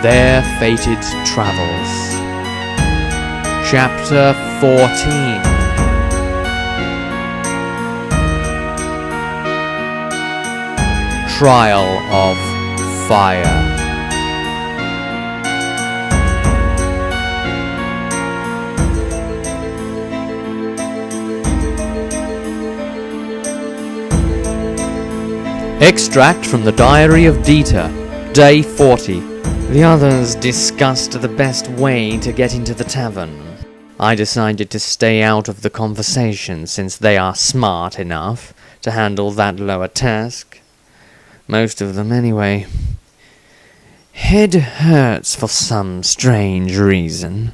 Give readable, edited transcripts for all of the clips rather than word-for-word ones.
Their Fated Travels. Chapter 14. Trial of Fire. Extract from the Diary of Dieter, Day 40. The others discussed the best way to get into the tavern. I decided to stay out of the conversation since they are smart enough to handle that lower task. Most of them anyway. Head hurts for some strange reason.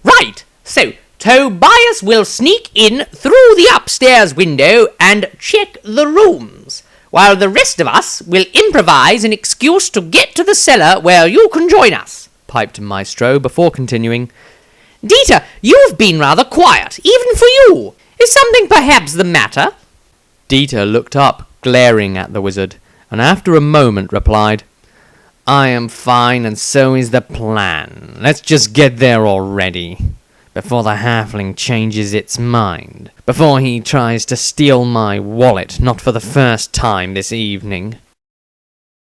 Right, so Tobias will sneak in through the upstairs window and check the rooms, while the rest of us will improvise an excuse to get to the cellar where you can join us, piped Maestro before continuing. Dieter, you've been rather quiet, even for you. Is something perhaps the matter? Dieter looked up, glaring at the wizard, and after a moment replied, I am fine, and so is the plan. Let's just get there already, before the halfling changes its mind, before he tries to steal my wallet, not for the first time this evening.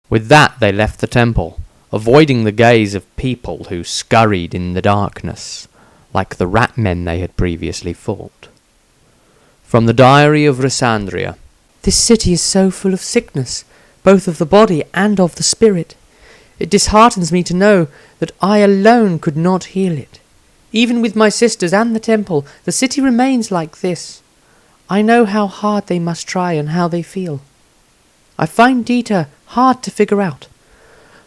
With that they left the temple, avoiding the gaze of people who scurried in the darkness, like the rat men they had previously fought. From the Diary of Rysandria. This city is so full of sickness, both of the body and of the spirit. It disheartens me to know that I alone could not heal it. Even with my sisters and the temple, the city remains like this. I know how hard they must try and how they feel. I find Dieter hard to figure out.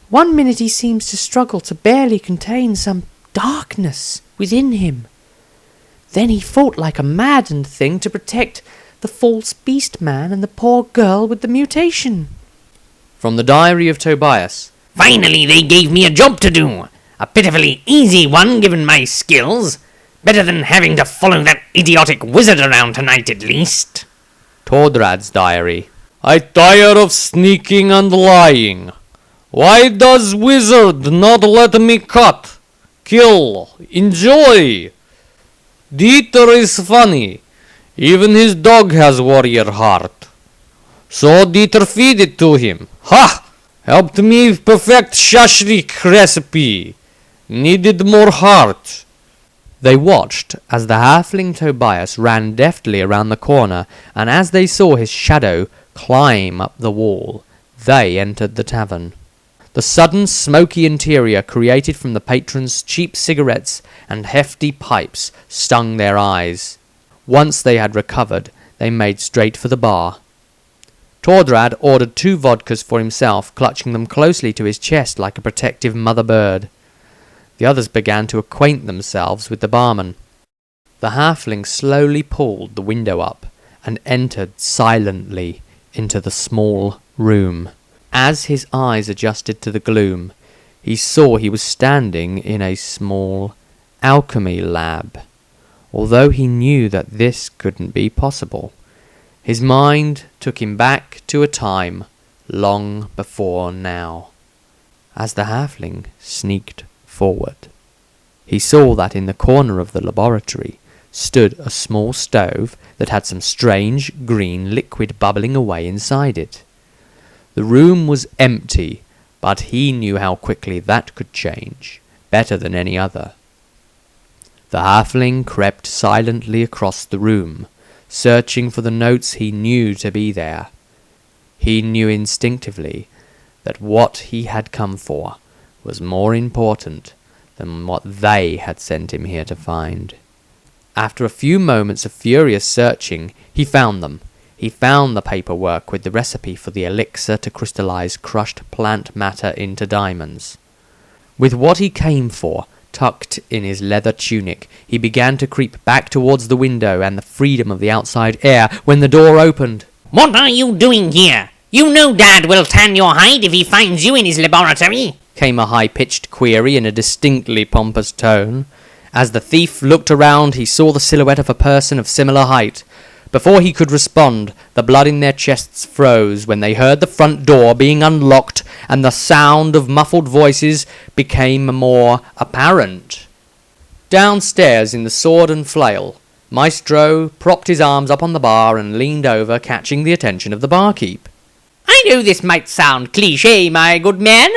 One minute he seems to struggle to barely contain some darkness within him. Then he fought like a maddened thing to protect the false beast man and the poor girl with the mutation. From the Diary of Tobias. Finally they gave me a job to do. A pitifully easy one given my skills. Better than having to follow that idiotic wizard around tonight at least. Tordrad's Diary. I tire of sneaking and lying. Why does wizard not let me cut, kill, enjoy? Dieter is funny. Even his dog has warrior heart. So Dieter feed it to him. Ha! Helped me perfect shashlik recipe. Needed more heart. They watched as the halfling Tobias ran deftly around the corner, and as they saw his shadow climb up the wall, they entered the tavern. The sudden smoky interior created from the patrons' cheap cigarettes and hefty pipes stung their eyes. Once they had recovered, they made straight for the bar. Tordrad ordered 2 vodkas for himself, clutching them closely to his chest like a protective mother bird. The others began to acquaint themselves with the barman. The halfling slowly pulled the window up and entered silently into the small room. As his eyes adjusted to the gloom, he saw he was standing in a small alchemy lab. Although he knew that this couldn't be possible, his mind took him back to a time long before now. As the halfling sneaked forward, he saw that in the corner of the laboratory stood a small stove that had some strange green liquid bubbling away inside it. The room was empty, but he knew how quickly that could change, better than any other. The halfling crept silently across the room, searching for the notes he knew to be there. He knew instinctively that what he had come for was more important than what they had sent him here to find. After a few moments of furious searching, he found them. He found the paperwork with the recipe for the elixir to crystallize crushed plant matter into diamonds. With what he came for tucked in his leather tunic, he began to creep back towards the window and the freedom of the outside air when the door opened. What are you doing here? You know Dad will tan your hide if he finds you in his laboratory, came a high-pitched query in a distinctly pompous tone. As the thief looked around, he saw the silhouette of a person of similar height, Before he could respond, the blood in their chests froze when they heard the front door being unlocked and the sound of muffled voices became more apparent. Downstairs in the Sword and Flail, Maestro propped his arms up on the bar and leaned over, catching the attention of the barkeep. I know this might sound cliché, my good man,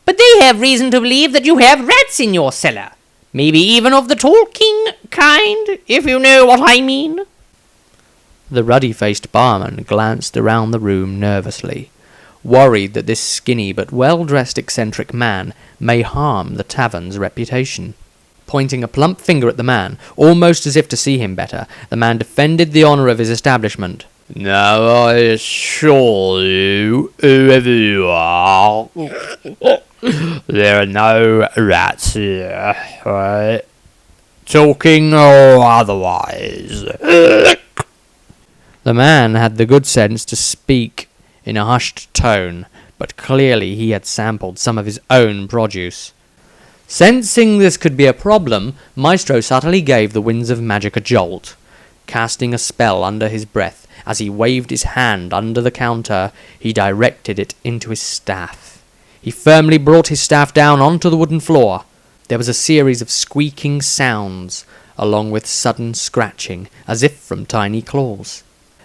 but they have reason to believe that you have rats in your cellar. Maybe even of the talking kind, if you know what I mean. The ruddy-faced barman glanced around the room nervously, worried that this skinny but well-dressed eccentric man may harm the tavern's reputation. Pointing a plump finger at the man, almost as if to see him better, the man defended the honour of his establishment. "Now I assure you, whoever you are, there are no rats here, right? Talking or otherwise." The man had the good sense to speak in a hushed tone, but clearly he had sampled some of his own produce. Sensing this could be a problem, Maestro subtly gave the winds of magic a jolt, casting a spell under his breath. As he waved his hand under the counter, he directed it into his staff. He firmly brought his staff down onto the wooden floor. There was a series of squeaking sounds, along with sudden scratching, as if from tiny claws.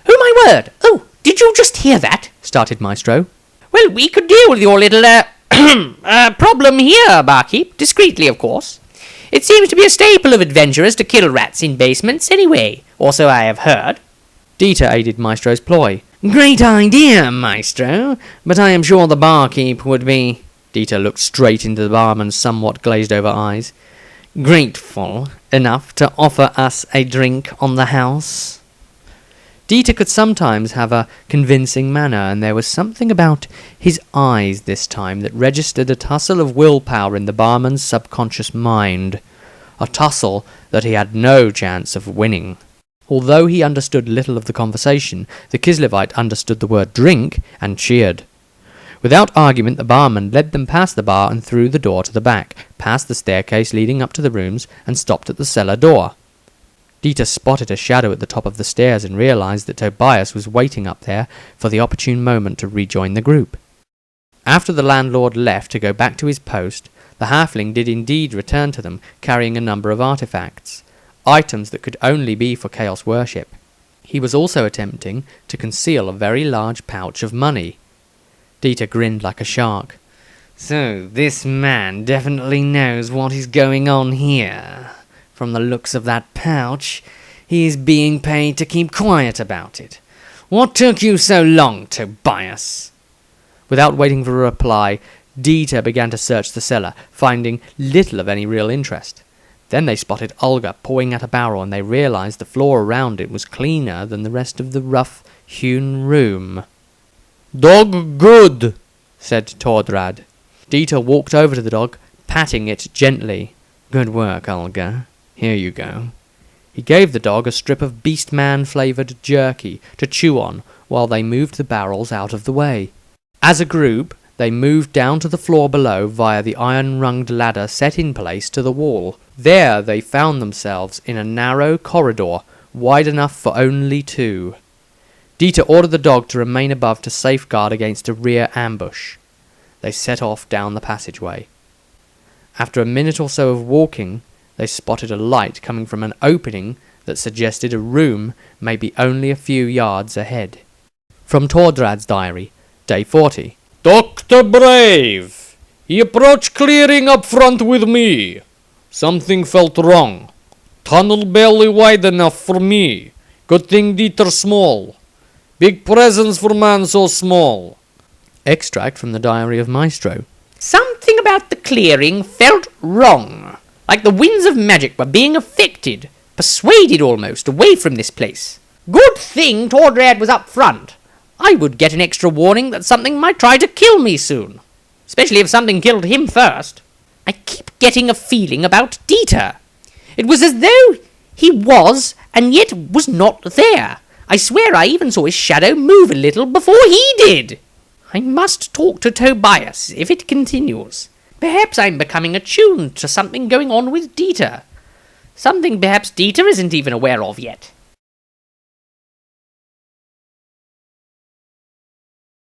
"Oh, my word! Oh, did you just hear that?" started Maestro. "Well, we could deal with your little, problem here, barkeep. Discreetly, of course. It seems to be a staple of adventurers to kill rats in basements anyway, or so I have heard." Dieter aided Maestro's ploy. "Great idea, Maestro, but I am sure the barkeep would be—" Dieter looked straight into the barman's somewhat glazed-over eyes. "Grateful enough to offer us a drink on the house." Dieter could sometimes have a convincing manner, and there was something about his eyes this time that registered a tussle of willpower in the barman's subconscious mind, a tussle that he had no chance of winning. Although he understood little of the conversation, the Kislevite understood the word drink and cheered. Without argument, the barman led them past the bar and through the door to the back, past the staircase leading up to the rooms, and stopped at the cellar door. Dieter spotted a shadow at the top of the stairs and realized that Tobias was waiting up there for the opportune moment to rejoin the group. After the landlord left to go back to his post, the halfling did indeed return to them, carrying a number of artifacts, items that could only be for chaos worship. He was also attempting to conceal a very large pouch of money. Dieter grinned like a shark. "So this man definitely knows what is going on here. From the looks of that pouch, he is being paid to keep quiet about it. What took you so long, Tobias?" Without waiting for a reply, Dieter began to search the cellar, finding little of any real interest. Then they spotted Olga pawing at a barrel, and they realized the floor around it was cleaner than the rest of the rough-hewn room. "Dog good," said Tordrad. Dieter walked over to the dog, patting it gently. "Good work, Olga. Here you go." He gave the dog a strip of beast-man-flavoured jerky to chew on while they moved the barrels out of the way. As a group, they moved down to the floor below via the iron-runged ladder set in place to the wall. There they found themselves in a narrow corridor, wide enough for only two. Dieter ordered the dog to remain above to safeguard against a rear ambush. They set off down the passageway. After a minute or so of walking, they spotted a light coming from an opening that suggested a room maybe only a few yards ahead. From Tordrad's diary, day 40. "Dr. Brave! He approached clearing up front with me. Something felt wrong. Tunnel barely wide enough for me. Good thing Dieter small. Big presence for man so small." Extract from the diary of Maestro. "Something about the clearing felt wrong. Like the winds of magic were being affected, persuaded almost, away from this place. Good thing Tordrad was up front. I would get an extra warning that something might try to kill me soon. Especially if something killed him first. I keep getting a feeling about Dieter. It was as though he was, and yet was not there. I swear I even saw his shadow move a little before he did. I must talk to Tobias if it continues. Perhaps I'm becoming attuned to something going on with Dieter. Something perhaps Dieter isn't even aware of yet."